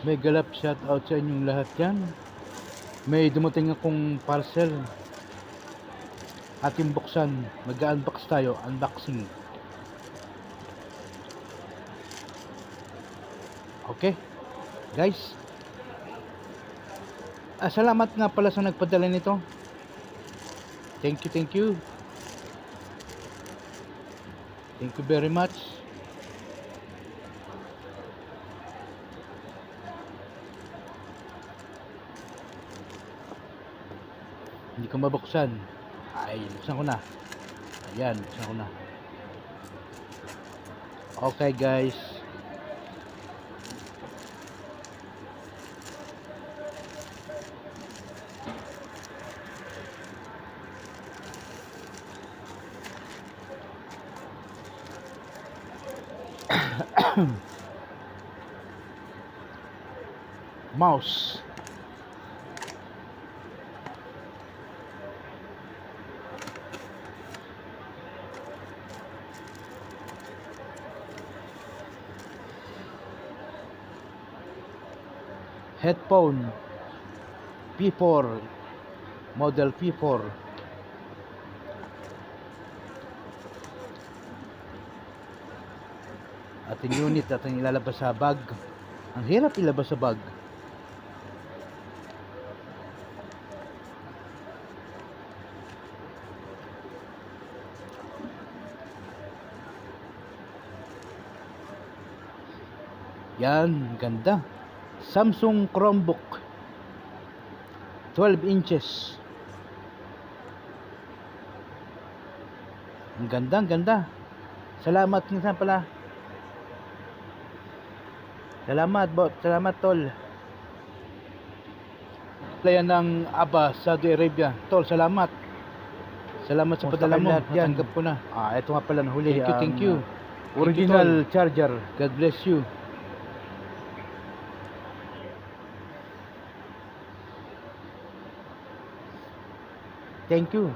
May galap shout out sa inyong lahat yan. May dumating akong parcel. Ating buksan. Mag-unbox tayo. Unboxing. Okay. Guys. Salamat nga pala sa nagpadala nito. Thank you, thank you. Thank you very much. Hindi ko mabuksan. Ay, buksan ko na. Ayan, buksan ko na. Okay guys. Mouse. Headphone P4 model P4. Ating unit ating ilalabas sa bag. Ang hirap ilabas sa bag. Yan, ganda. Samsung Chromebook 12 inches. Ang ganda, ang ganda. Salamat nga pala. Salamat bot, salamat tol. Playan ng Aba, Saudi Arabia. Tol, salamat. Salamat sa padala mo. Natanggap ko na. Ito nga pala nahuli. Thank you, thank you. Original charger. God bless you. Thank you.